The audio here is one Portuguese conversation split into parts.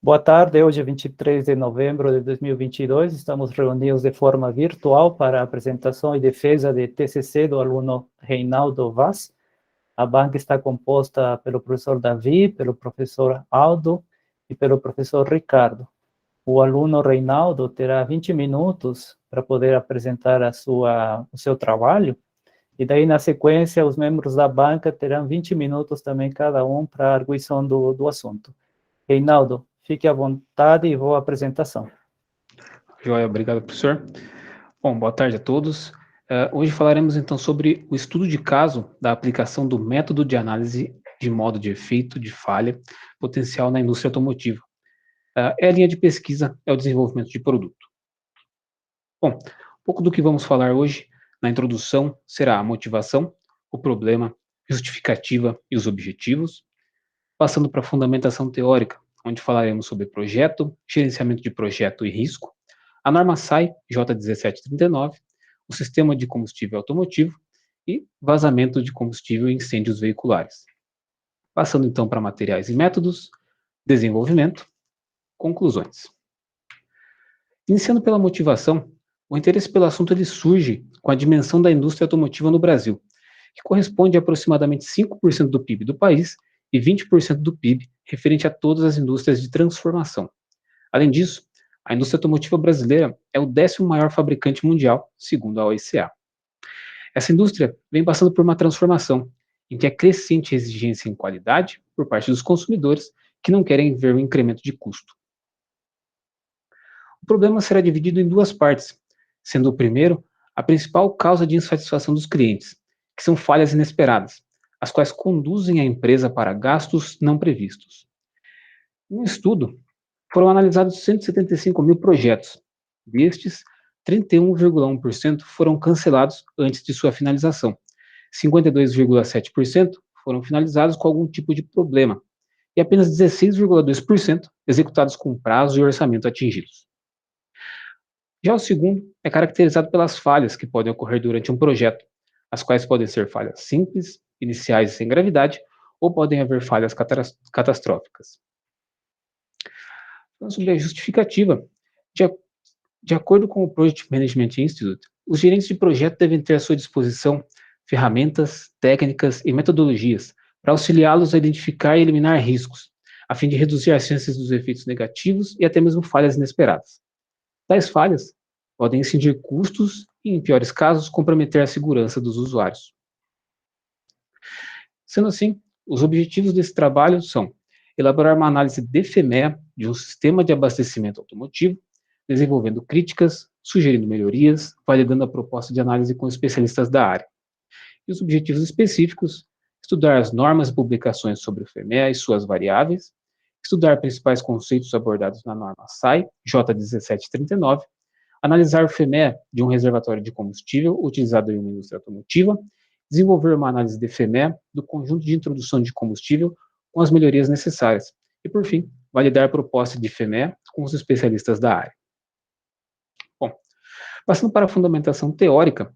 Boa tarde, hoje é 23 de novembro de 2022, estamos reunidos de forma virtual para a apresentação e defesa de TCC do aluno Reinaldo Vaz. A banca está composta pelo professor Davi, pelo professor Aldo e pelo professor Ricardo. O aluno Reinaldo terá 20 minutos para poder apresentar o seu trabalho, e daí, na sequência, os membros da banca terão 20 minutos também cada um para a arguição do assunto. Reinaldo, fique à vontade e vou à apresentação. Joia, obrigado, professor. Bom, boa tarde a todos. Hoje falaremos então sobre o estudo de caso da aplicação do método de análise de modo de efeito de falha potencial na indústria automotiva. A linha de pesquisa é o desenvolvimento de produto. Bom, um pouco do que vamos falar hoje na introdução será a motivação, o problema, justificativa e os objetivos, passando para a fundamentação teórica, onde falaremos sobre projeto, gerenciamento de projeto e risco, a norma SAI J1739, o sistema de combustível automotivo e vazamento de combustível e incêndios veiculares. Passando então para materiais e métodos, desenvolvimento, conclusões. Iniciando pela motivação, o interesse pelo assunto ele surge com a dimensão da indústria automotiva no Brasil, que corresponde a aproximadamente 5% do PIB do país e 20% do PIB referente a todas as indústrias de transformação. Além disso, a indústria automotiva brasileira é o 10º maior fabricante mundial, segundo a OECA. Essa indústria vem passando por uma transformação, em que há crescente exigência em qualidade por parte dos consumidores que não querem ver um incremento de custo. O problema será dividido em duas partes, sendo o primeiro a principal causa de insatisfação dos clientes, que são falhas inesperadas, as quais conduzem a empresa para gastos não previstos. Em um estudo, foram analisados 175 mil projetos. Destes, 31,1% foram cancelados antes de sua finalização. 52,7% foram finalizados com algum tipo de problema. E apenas 16,2% executados com prazo e orçamento atingidos. Já o segundo é caracterizado pelas falhas que podem ocorrer durante um projeto, as quais podem ser falhas simples, iniciais e sem gravidade, ou podem haver falhas catastróficas. Então, sobre a justificativa, de acordo com o Project Management Institute, os gerentes de projeto devem ter à sua disposição ferramentas, técnicas e metodologias para auxiliá-los a identificar e eliminar riscos, a fim de reduzir as chances dos efeitos negativos e até mesmo falhas inesperadas. Tais falhas podem incidir custos e, em piores casos, comprometer a segurança dos usuários. Sendo assim, os objetivos desse trabalho são elaborar uma análise de FMEA de um sistema de abastecimento automotivo, desenvolvendo críticas, sugerindo melhorias, validando a proposta de análise com especialistas da área. E os objetivos específicos, estudar as normas e publicações sobre o FMEA e suas variáveis, estudar principais conceitos abordados na norma SAI, J1739, analisar o FMEA de um reservatório de combustível utilizado em uma indústria automotiva, desenvolver uma análise de FMEA do conjunto de introdução de combustível com as melhorias necessárias e, por fim, validar a proposta de FMEA com os especialistas da área. Bom, passando para a fundamentação teórica,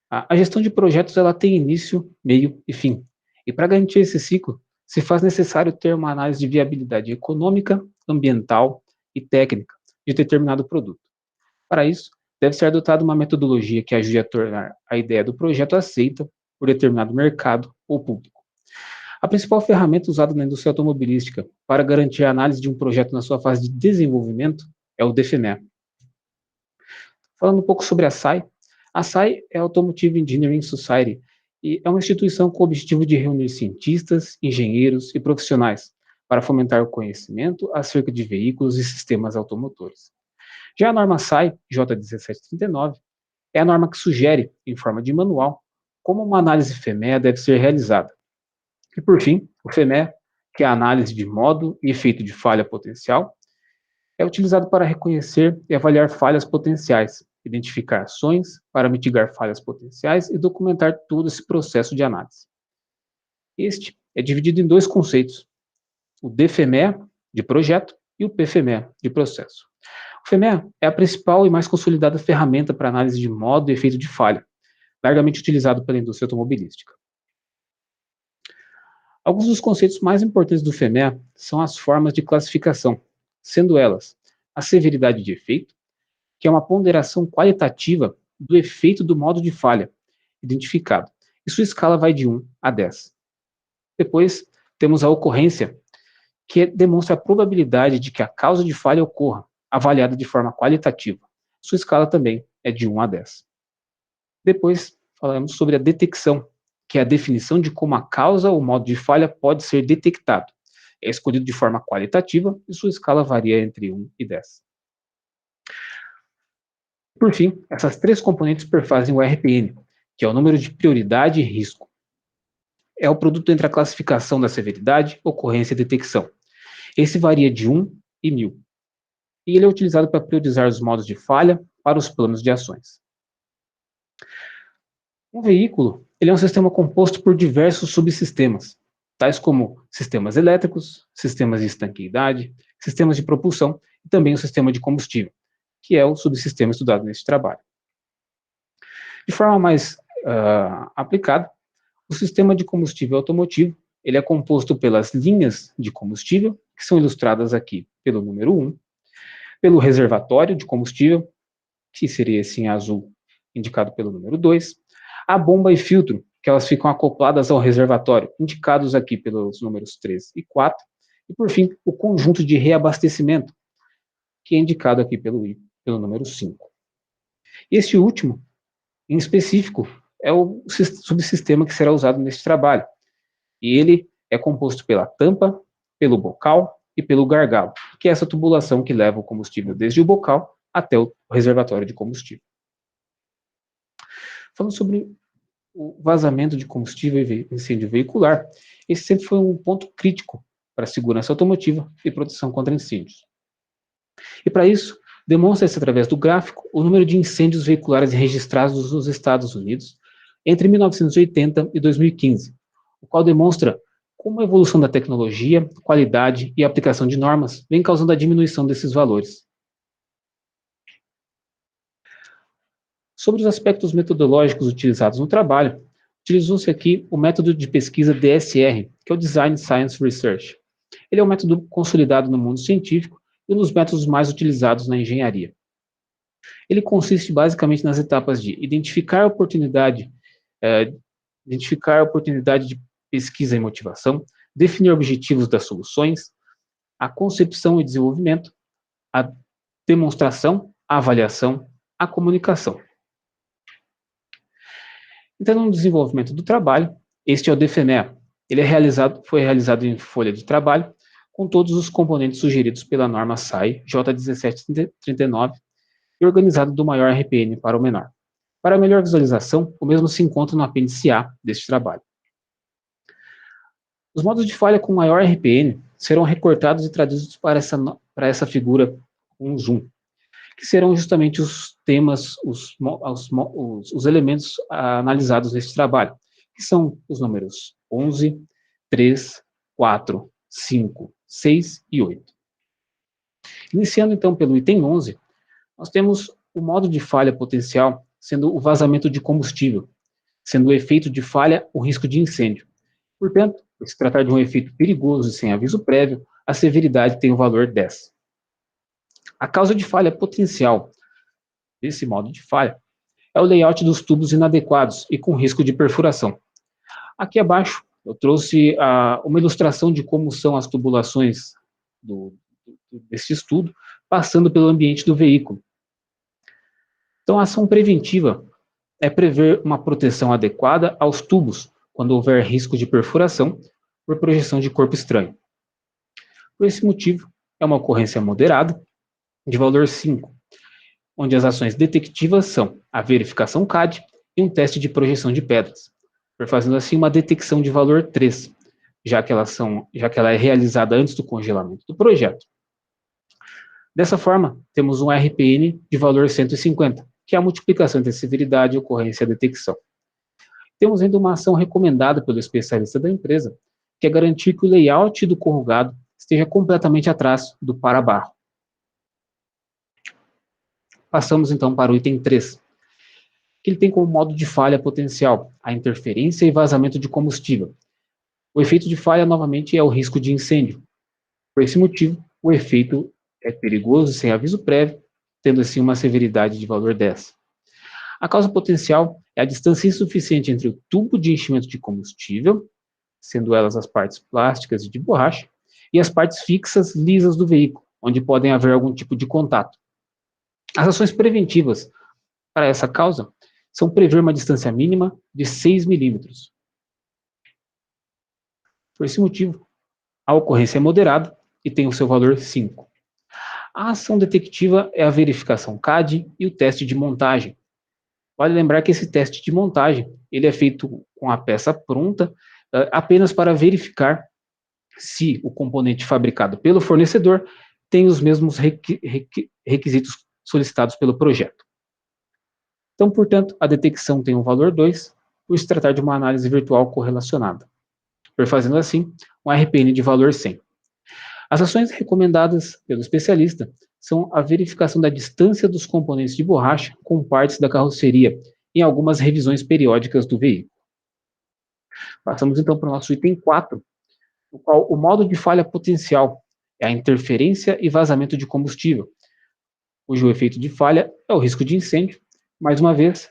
a gestão de projetos ela tem início, meio e fim. E para garantir esse ciclo, se faz necessário ter uma análise de viabilidade econômica, ambiental e técnica de determinado produto. Para isso, deve ser adotada uma metodologia que ajude a tornar a ideia do projeto aceita por determinado mercado ou público. A principal ferramenta usada na indústria automobilística para garantir a análise de um projeto na sua fase de desenvolvimento é o DFME. Falando um pouco sobre a SAI é a Automotive Engineering Society e é uma instituição com o objetivo de reunir cientistas, engenheiros e profissionais para fomentar o conhecimento acerca de veículos e sistemas automotores. Já a norma SAI, J1739, é a norma que sugere, em forma de manual, como uma análise FMEA deve ser realizada. E, por fim, o FMEA, que é a análise de modo e efeito de falha potencial, é utilizado para reconhecer e avaliar falhas potenciais, identificar ações para mitigar falhas potenciais e documentar todo esse processo de análise. Este é dividido em dois conceitos, o DFMEA, de projeto, e o PFMEA, de processo. O FMEA é a principal e mais consolidada ferramenta para análise de modo e efeito de falha, largamente utilizado pela indústria automobilística. Alguns dos conceitos mais importantes do FMEA são as formas de classificação, sendo elas a severidade de efeito, que é uma ponderação qualitativa do efeito do modo de falha identificado, e sua escala vai de 1 a 10. Depois, temos a ocorrência, que demonstra a probabilidade de que a causa de falha ocorra, avaliada de forma qualitativa. Sua escala também é de 1 a 10. Depois, falamos sobre a detecção, que é a definição de como a causa ou modo de falha pode ser detectado. É escolhido de forma qualitativa e sua escala varia entre 1 e 10. Por fim, essas três componentes perfazem o RPN, que é o número de prioridade e risco. É o produto entre a classificação da severidade, ocorrência e detecção. Esse varia de 1 e 1000. E ele é utilizado para priorizar os modos de falha para os planos de ações. Um veículo, ele é um sistema composto por diversos subsistemas, tais como sistemas elétricos, sistemas de estanqueidade, sistemas de propulsão e também o sistema de combustível, que é o subsistema estudado neste trabalho. De forma mais aplicada, o sistema de combustível automotivo, ele é composto pelas linhas de combustível, que são ilustradas aqui pelo número 1, pelo reservatório de combustível, que seria esse em azul, indicado pelo número 2, a bomba e filtro, que elas ficam acopladas ao reservatório, indicados aqui pelos números 3 e 4, e por fim, o conjunto de reabastecimento, que é indicado aqui pelo número 5. Esse último, em específico, é o subsistema que será usado neste trabalho, e ele é composto pela tampa, pelo bocal e pelo gargalo, que é essa tubulação que leva o combustível desde o bocal até o reservatório de combustível. Falando sobre o vazamento de combustível e incêndio veicular, esse sempre foi um ponto crítico para a segurança automotiva e proteção contra incêndios. E para isso, demonstra-se através do gráfico o número de incêndios veiculares registrados nos Estados Unidos entre 1980 e 2015, o qual demonstra como a evolução da tecnologia, qualidade e aplicação de normas vem causando a diminuição desses valores. Sobre os aspectos metodológicos utilizados no trabalho, utilizou-se aqui o método de pesquisa DSR, que é o Design Science Research. Ele é um método consolidado no mundo científico e um dos métodos mais utilizados na engenharia. Ele consiste basicamente nas etapas de identificar a oportunidade de pesquisa e motivação, definir objetivos das soluções, a concepção e desenvolvimento, a demonstração, a avaliação, a comunicação. Então, no desenvolvimento do trabalho, este é o DFMEA. Ele foi realizado em folha de trabalho, com todos os componentes sugeridos pela norma SAE J1739 e organizado do maior RPN para o menor. Para melhor visualização, o mesmo se encontra no apêndice A deste trabalho. Os modos de falha com maior RPN serão recortados e traduzidos para essa figura com zoom, que serão justamente os temas, os elementos analisados nesse trabalho, que são os números 11, 3, 4, 5, 6 e 8. Iniciando então pelo item 11, nós temos o modo de falha potencial sendo o vazamento de combustível, sendo o efeito de falha o risco de incêndio. Portanto, por se tratar de um efeito perigoso e sem aviso prévio, a severidade tem o valor 10. A causa de falha potencial desse modo de falha é o layout dos tubos inadequados e com risco de perfuração. Aqui abaixo eu trouxe uma ilustração de como são as tubulações desse estudo, passando pelo ambiente do veículo. Então, a ação preventiva é prever uma proteção adequada aos tubos quando houver risco de perfuração por projeção de corpo estranho. Por esse motivo, é uma ocorrência moderada, de valor 5, onde as ações detectivas são a verificação CAD e um teste de projeção de pedras, fazendo assim uma detecção de valor 3, já que ela é realizada antes do congelamento do projeto. Dessa forma, temos um RPN de valor 150, que é a multiplicação entre a severidade, ocorrência e a detecção. Temos ainda uma ação recomendada pelo especialista da empresa, que é garantir que o layout do corrugado esteja completamente atrás do para-barro. Passamos então para o item 3, que ele tem como modo de falha potencial a interferência e vazamento de combustível. O efeito de falha, novamente, é o risco de incêndio. Por esse motivo, o efeito é perigoso sem aviso prévio, tendo assim uma severidade de valor 10. A causa potencial é a distância insuficiente entre o tubo de enchimento de combustível, sendo elas as partes plásticas e de borracha, e as partes fixas lisas do veículo, onde podem haver algum tipo de contato. As ações preventivas para essa causa são prever uma distância mínima de 6 milímetros. Por esse motivo, a ocorrência é moderada e tem o seu valor 5. A ação detectiva é a verificação CAD e o teste de montagem. Vale lembrar que esse teste de montagem ele é feito com a peça pronta, apenas para verificar se o componente fabricado pelo fornecedor tem os mesmos requisitos solicitados pelo projeto. Então, portanto, a detecção tem o valor 2, por se tratar de uma análise virtual correlacionada, fazendo assim um RPN de valor 100. As ações recomendadas pelo especialista são a verificação da distância dos componentes de borracha com partes da carroceria em algumas revisões periódicas do veículo. Passamos então para o nosso item 4, no qual o modo de falha potencial é a interferência e vazamento de combustível, cujo efeito de falha é o risco de incêndio. Mais uma vez,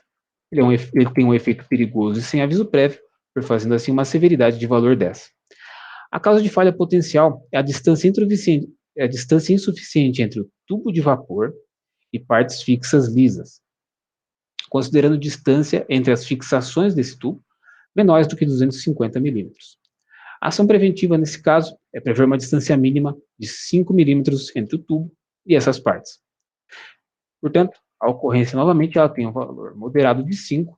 ele tem um efeito perigoso e sem aviso prévio, fazendo assim uma severidade de valor 10. A causa de falha potencial é a distância insuficiente entre o tubo de vapor e partes fixas lisas, considerando distância entre as fixações desse tubo menores do que 250 milímetros. A ação preventiva, nesse caso, é prever uma distância mínima de 5 milímetros entre o tubo e essas partes. Portanto, a ocorrência, novamente, ela tem um valor moderado de 5,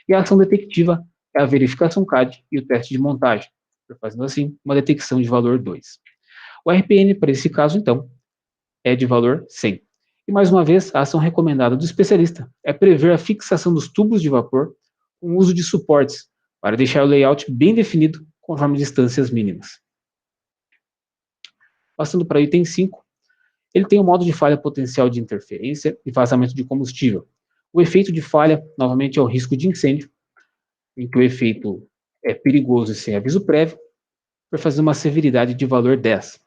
e a ação detectiva é a verificação CAD e o teste de montagem, fazendo assim uma detecção de valor 2. O RPN, para esse caso, então, é de valor 100. E, mais uma vez, a ação recomendada do especialista é prever a fixação dos tubos de vapor com o uso de suportes, para deixar o layout bem definido conforme distâncias mínimas. Passando para o item 5, ele tem o modo de falha potencial de interferência e vazamento de combustível. O efeito de falha, novamente, é o risco de incêndio, em que o efeito é perigoso e sem aviso prévio, por fazer uma severidade de valor 10.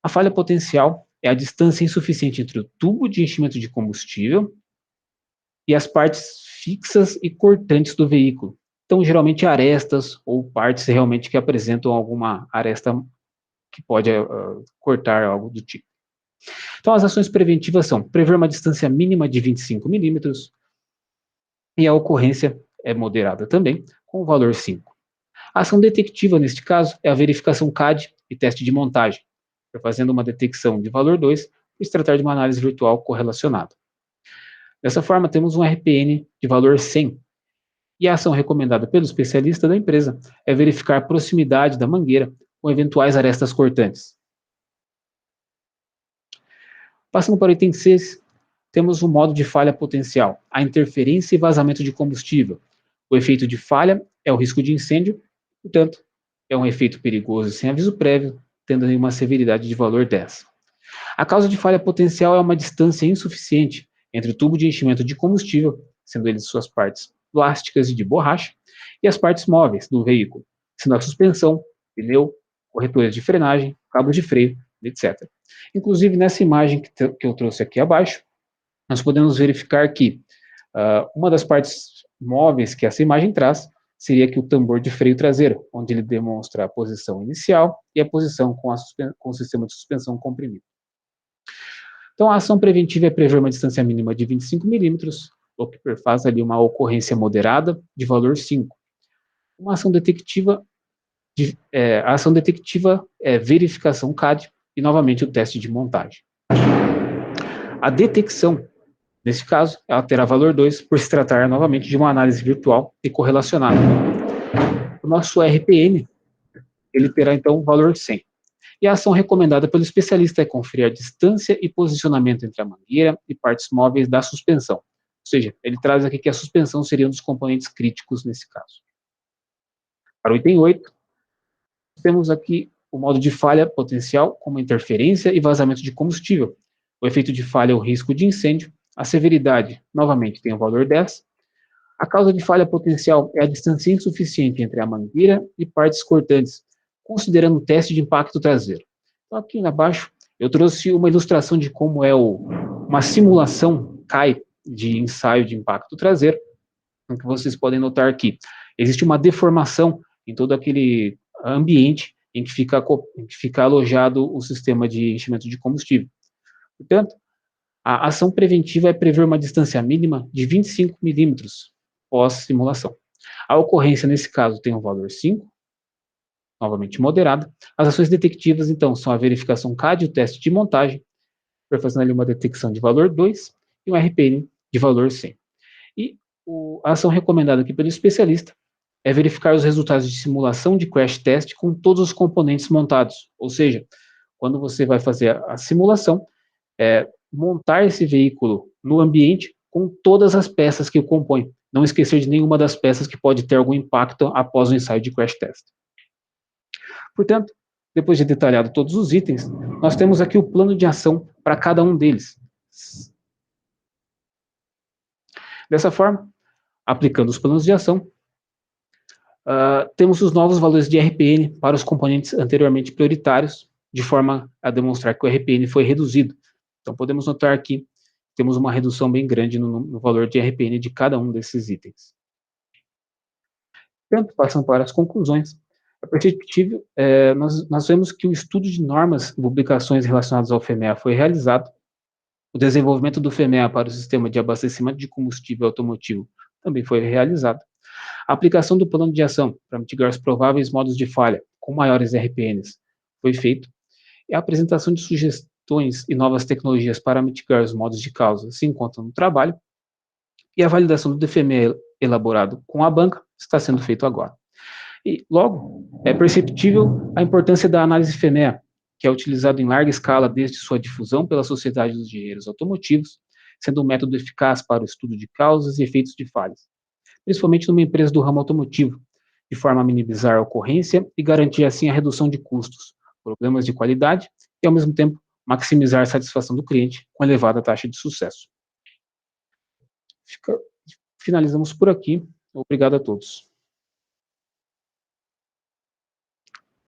A falha potencial é a distância insuficiente entre o tubo de enchimento de combustível e as partes fixas e cortantes do veículo. Então, geralmente, arestas ou partes realmente que apresentam alguma aresta que pode cortar algo do tipo. Então, as ações preventivas são prever uma distância mínima de 25 milímetros e a ocorrência é moderada também, com o valor 5. A ação detectiva, neste caso, é a verificação CAD e teste de montagem, fazendo uma detecção de valor 2 e se tratar de uma análise virtual correlacionada. Dessa forma, temos um RPN de valor 100, e a ação recomendada pelo especialista da empresa é verificar a proximidade da mangueira com eventuais arestas cortantes. Passando para o item 6, temos o modo de falha potencial, a interferência e vazamento de combustível. O efeito de falha é o risco de incêndio, portanto, é um efeito perigoso sem aviso prévio, tendo uma severidade de valor 10. A causa de falha potencial é uma distância insuficiente entre o tubo de enchimento de combustível, sendo eles suas partes plásticas e de borracha, e as partes móveis do veículo, sendo a suspensão, pneu, corretores de frenagem, cabos de freio, etc. Inclusive, nessa imagem que eu trouxe aqui abaixo, nós podemos verificar que uma das partes móveis que essa imagem traz seria aqui o tambor de freio traseiro, onde ele demonstra a posição inicial e a posição com o sistema de suspensão comprimido. Então, a ação preventiva é prever uma distância mínima de 25 milímetros, o que faz ali uma ocorrência moderada de valor 5. Uma ação detectiva, a ação detectiva é verificação CAD e, novamente, o teste de montagem. A detecção, nesse caso, ela terá valor 2, por se tratar, novamente, de uma análise virtual e correlacionada. O nosso RPN, ele terá, então, o valor 100. E a ação recomendada pelo especialista é conferir a distância e posicionamento entre a mangueira e partes móveis da suspensão. Ou seja, ele traz aqui que a suspensão seria um dos componentes críticos nesse caso. Para o item 8, temos aqui o modo de falha potencial, como interferência e vazamento de combustível. O efeito de falha é o risco de incêndio. A severidade, novamente, tem o valor 10. A causa de falha potencial é a distância insuficiente entre a mangueira e partes cortantes, considerando o teste de impacto traseiro. Então, aqui abaixo, Eu trouxe uma ilustração de como é uma simulação CAI de ensaio de impacto traseiro, em que vocês podem notar aqui. Existe uma deformação em todo aquele ambiente em que fica alojado o sistema de enchimento de combustível. Portanto, a ação preventiva é prever uma distância mínima de 25 milímetros pós-simulação. A ocorrência, nesse caso, tem o valor 5, novamente moderada. As ações detectivas, então, são a verificação CAD e o teste de montagem, fazendo ali uma detecção de valor 2 e um RPN de valor 100. E a ação recomendada aqui pelo especialista é verificar os resultados de simulação de crash test com todos os componentes montados. Ou seja, quando você vai fazer a simulação, montar esse veículo no ambiente com todas as peças que o compõem. Não esquecer de nenhuma das peças que pode ter algum impacto após o ensaio de crash test. Portanto, depois de detalhado todos os itens, nós temos aqui o plano de ação para cada um deles. Dessa forma, aplicando os planos de ação, temos os novos valores de RPN para os componentes anteriormente prioritários, de forma a demonstrar que o RPN foi reduzido. Então, podemos notar aqui, temos uma redução bem grande no valor de RPN de cada um desses itens. Portanto, passando para as conclusões, é perceptível, nós vemos que o estudo de normas e publicações relacionadas ao FEMEA foi realizado, o desenvolvimento do FEMEA para o sistema de abastecimento de combustível automotivo também foi realizado, a aplicação do plano de ação para mitigar os prováveis modos de falha com maiores RPNs foi feito, e a apresentação de sugestões e novas tecnologias para mitigar os modos de causa se encontram no trabalho, e a validação do DFME elaborado com a banca está sendo feito agora. E, logo, é perceptível a importância da análise FEMEA, que é utilizado em larga escala desde sua difusão pela Sociedade dos Engenheiros Automotivos, sendo um método eficaz para o estudo de causas e efeitos de falhas, principalmente numa empresa do ramo automotivo, de forma a minimizar a ocorrência e garantir assim a redução de custos, problemas de qualidade e, ao mesmo tempo, maximizar a satisfação do cliente com elevada taxa de sucesso. Finalizamos por aqui. Obrigado a todos.